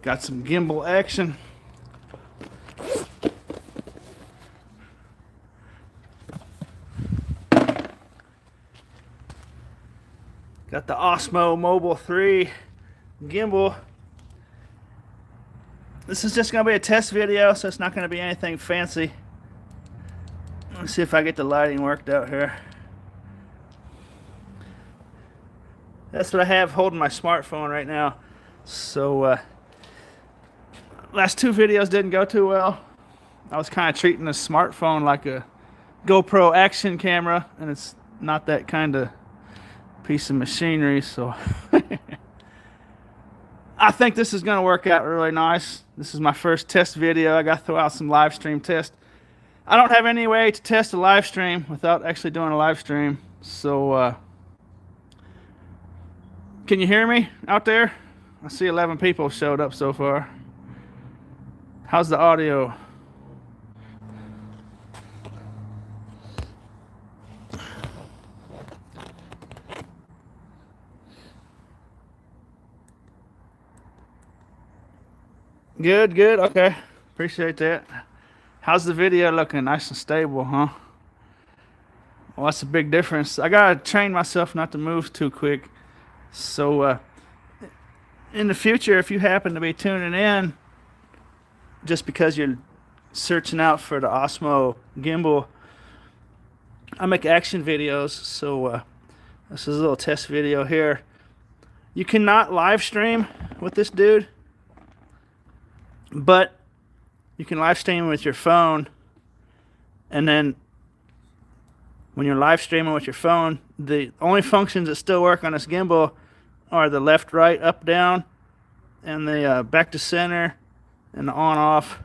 Got some gimbal action. Got the Osmo Mobile 3 gimbal. This is just going to be a test video, so it's not going to be anything fancy. Let's see if I get the lighting worked out here. That's what I have holding my smartphone right now. So, last two videos didn't go too well. I was kind of treating the smartphone like a GoPro action camera, and it's not that kind of piece of machinery, so I think this is going to work out really nice. This is my first test video. I got to throw out some live stream tests. I don't have any way to test a live stream without actually doing a live stream, so can you hear me out there? I see 11 people showed up so far. How's the audio? Good, good, okay. Appreciate that. How's the video looking? Nice and stable, huh? Well, that's a big difference. I gotta train myself not to move too quick. So, in the future, if you happen to be tuning in just because you're searching out for the Osmo gimbal, I make action videos, so this is a little test video here. You cannot live stream with this dude, but you can live stream with your phone, and then when you're live streaming with your phone, the only functions that still work on this gimbal are the left, right, up, down, and the back to center, and the on, off,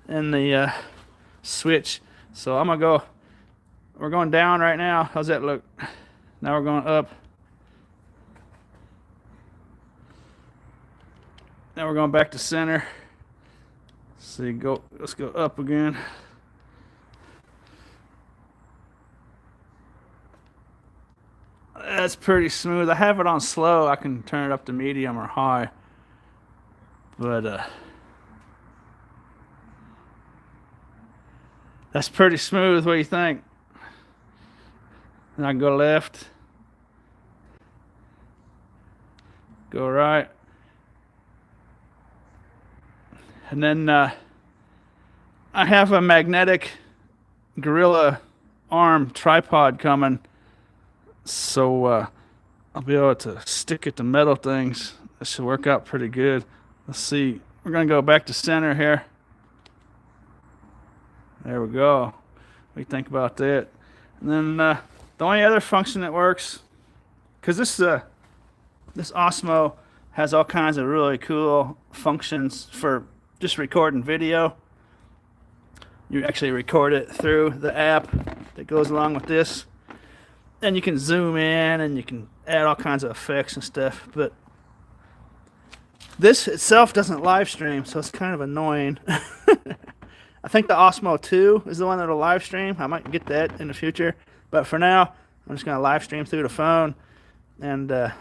and the switch. So I'm gonna go, we're going down right now. How's that look? Now we're going up. Now we're going back to center. So you go, let's go up again. That's pretty smooth. I have it on slow. I can turn it up to medium or high. But that's pretty smooth. What do you think? And I can go left, go right, and then I have a magnetic gorilla arm tripod coming, so I'll be able to stick it to metal things. That should work out pretty good. Let's see. We're gonna go back to center here. There we go. What do you think about that? And then the only other function that works, because this Osmo has all kinds of really cool functions for just recording video. You actually record it through the app that goes along with this, and you can zoom in and you can add all kinds of effects and stuff. But this itself doesn't live stream, so it's kind of annoying. I think the Osmo 2 is the one that'll live stream. I might get that in the future, but for now, I'm just gonna live stream through the phone and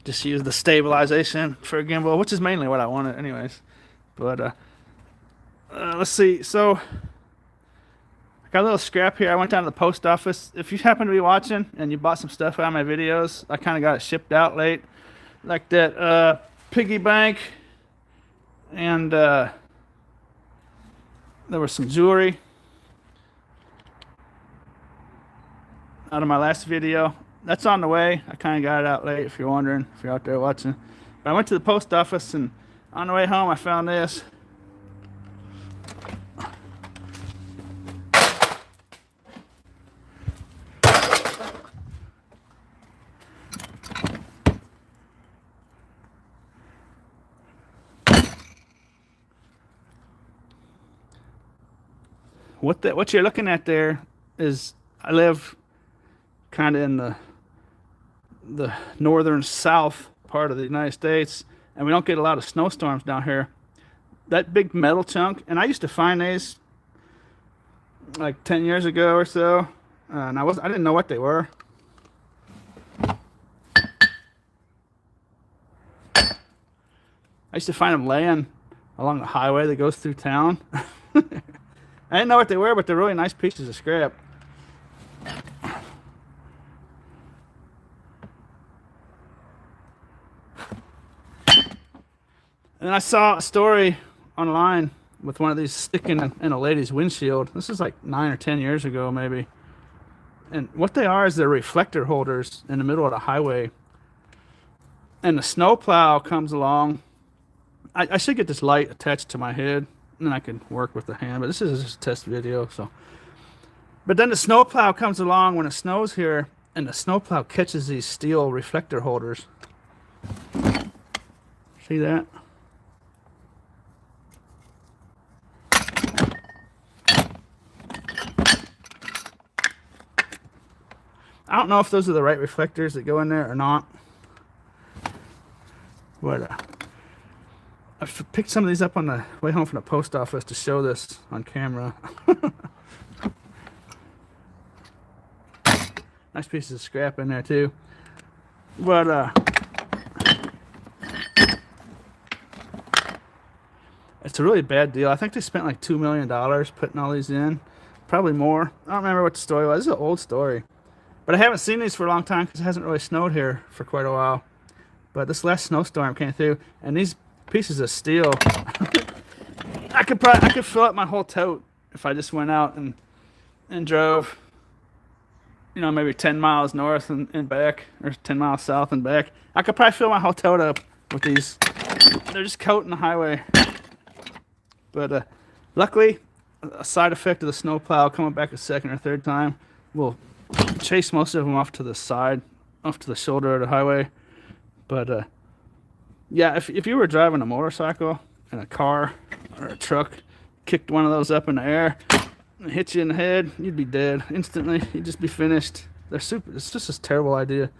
just use the stabilization for a gimbal, which is mainly what I wanted anyways. But let's see. So I got a little scrap here. I went down to the post office. If you happen to be watching and you bought some stuff out of my videos, I kind of got it shipped out late, like that piggy bank, and there was some jewelry out of my last video. That's on the way. I kind of got it out late, if you're wondering, if you're out there watching. But I went to the post office, and on the way home I found this. What you're looking at there is, I live kind of in the northern south part of the United States, and we don't get a lot of snowstorms down here. That big metal chunk, and I used to find these like 10 years ago or so, and I didn't know what they were. used to find them laying along the highway that goes through town. I didn't know what they were, but they're really nice pieces of scrap. And I saw a story online with one of these sticking in a lady's windshield. This is like 9 or 10 years ago, maybe. And what they are is they're reflector holders in the middle of the highway. And the snowplow comes along. I should get this light attached to my head, and then I can work with the hand. But this is just a test video, so. But then the snowplow comes along when it snows here, and the snowplow catches these steel reflector holders. See that? I don't know if those are the right reflectors that go in there or not. But I picked some of these up on the way home from the post office to show this on camera. Nice pieces of scrap in there too. But it's a really bad deal. I think they spent like $2 million putting all these in. Probably more. I don't remember what the story was. This is an old story. But I haven't seen these for a long time because it hasn't really snowed here for quite a while. But this last snowstorm came through, and these pieces of steel, I could fill up my whole tote if I just went out and drove, you know, maybe 10 miles north and back, or 10 miles south and back. I could probably fill my whole tote up with these. They're just coating the highway. But luckily, a side effect of the snowplow coming back a second or third time will chase most of them off to the side, off to the shoulder of the highway. But yeah, if you were driving a motorcycle and a car or a truck, kicked one of those up in the air and hit you in the head, you'd be dead instantly. You'd just be finished. They're super. It's just a terrible idea.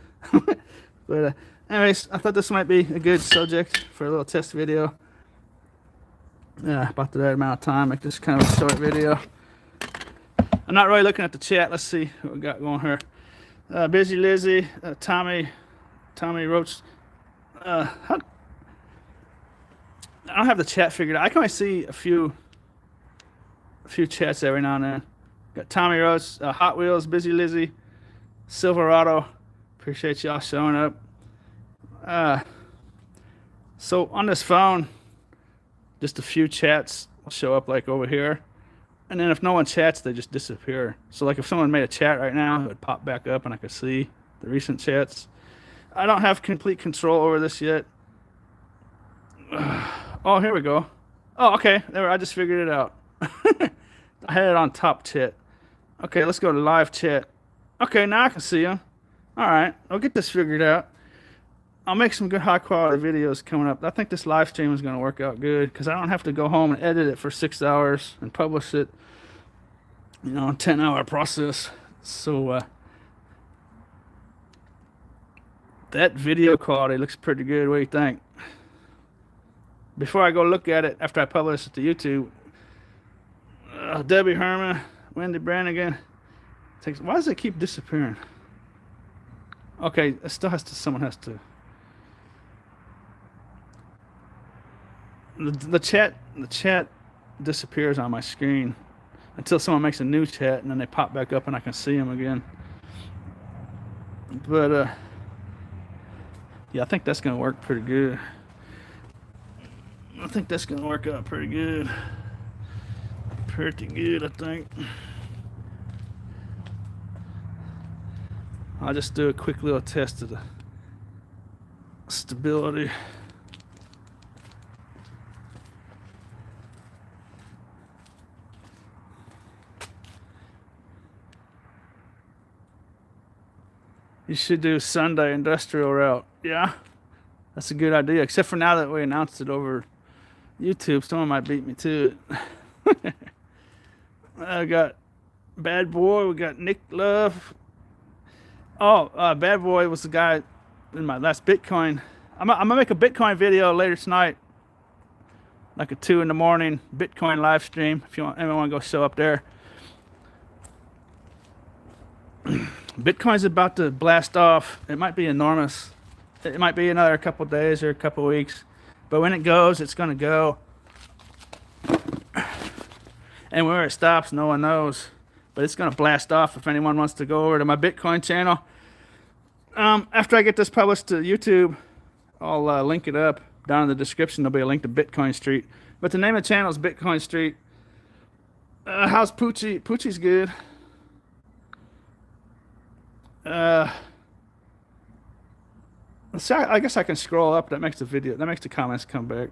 But anyways, I thought this might be a good subject for a little test video. Yeah, about the right amount of time. Make this kind of a short video. I'm not really looking at the chat. Let's see what we got going here. Busy Lizzie, Tommy Roach. I don't have the chat figured out. I can only see a few chats every now and then. Got Tommy Roach, Hot Wheels, Busy Lizzie, Silverado. Appreciate y'all showing up. So on this phone, just a few chats will show up like over here. And then if no one chats, they just disappear. So like if someone made a chat right now, it would pop back up and I could see the recent chats. I don't have complete control over this yet. Oh, here we go. Oh, okay. There, I just figured it out. I had it on top chat. Okay, let's go to live chat. Okay, now I can see them. All right, I'll get this figured out. I'll make some good high quality videos coming up. I think this live stream is going to work out good because I don't have to go home and edit it for 6 hours and publish it, you know, a 10-hour process. So that video quality looks pretty good. What do you think? Before I go look at it after I publish it to YouTube, Debbie Herman, Wendy Brannigan. Why does it keep disappearing? Okay, it still has to. Someone has to. The chat disappears on my screen until someone makes a new chat, and then they pop back up, and I can see them again. But yeah, I think that's gonna work pretty good. I think that's gonna work out pretty good. Pretty good, I think. I'll just do a quick little test of the stability. You should do Sunday industrial route. Yeah, that's a good idea. Except for now that we announced it over YouTube, someone might beat me to it. I got Bad Boy. We got Nick Love. Oh, Bad Boy was the guy in my last Bitcoin. I'm gonna make a Bitcoin video later tonight, like at 2 in the morning, Bitcoin live stream. If you want, anyone want to go show up there. Bitcoin's about to blast off. It might be enormous. It might be another couple days or a couple weeks. But when it goes, it's gonna go. And where it stops, no one knows. But it's gonna blast off if anyone wants to go over to my Bitcoin channel. After I get this published to YouTube, I'll link it up down in the description. There'll be a link to Bitcoin Street. But the name of the channel is Bitcoin Street. How's Poochie? Poochie's good. So I guess I can scroll up. That makes the video. That makes the comments come back.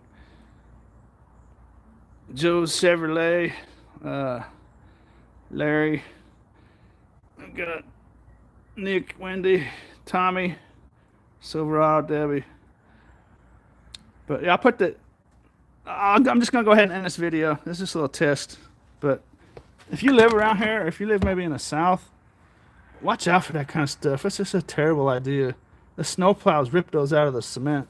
Joe's Chevrolet. Larry. I got Nick, Wendy, Tommy, Silverado, Debbie. But yeah, I'm just gonna go ahead and end this video. This is just a little test. But if you live around here, or if you live maybe in the South, watch out for that kind of stuff. It's just a terrible idea. The snowplows rip those out of the cement.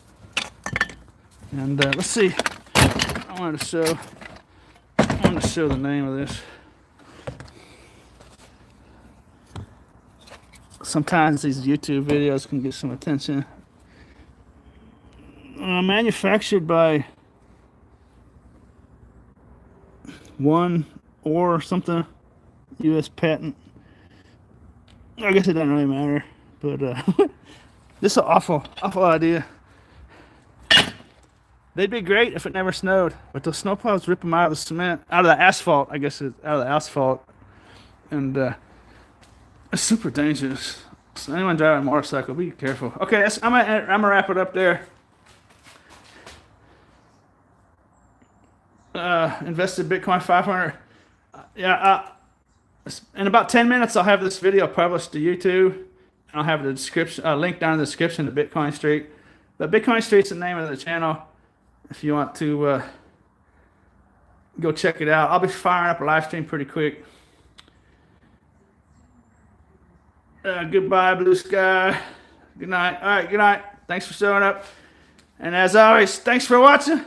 And let's see. I wanted to show the name of this. Sometimes these YouTube videos can get some attention. Manufactured by One or something. U.S. patent. I guess it doesn't really matter. But this is an awful idea. They'd be great if it never snowed. But those snowplows rip them out of the cement. Out of the asphalt, I guess. Out of the asphalt. And it's super dangerous. So anyone driving a motorcycle, be careful. Okay, I'm gonna wrap it up there. Invested Bitcoin 500. In about 10 minutes, I'll have this video published to YouTube. I'll have the description, link down in the description to Bitcoin Street. But Bitcoin Street's the name of the channel. If you want to go check it out, I'll be firing up a live stream pretty quick. Goodbye, blue sky. Good night. All right, good night. Thanks for showing up. And as always, thanks for watching.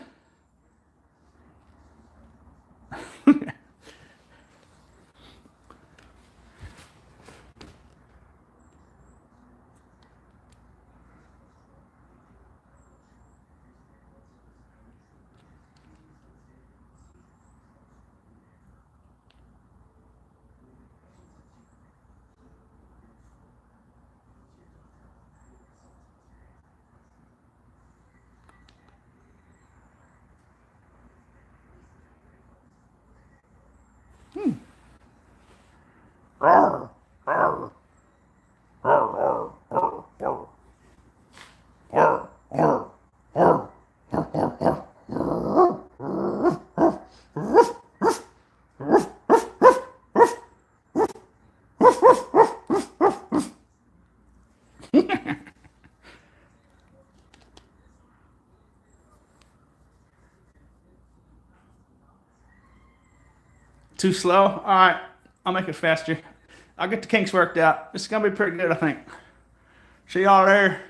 Too slow? All right, I'll make it faster. I'll get the kinks worked out. It's gonna be pretty good, I think. See y'all there.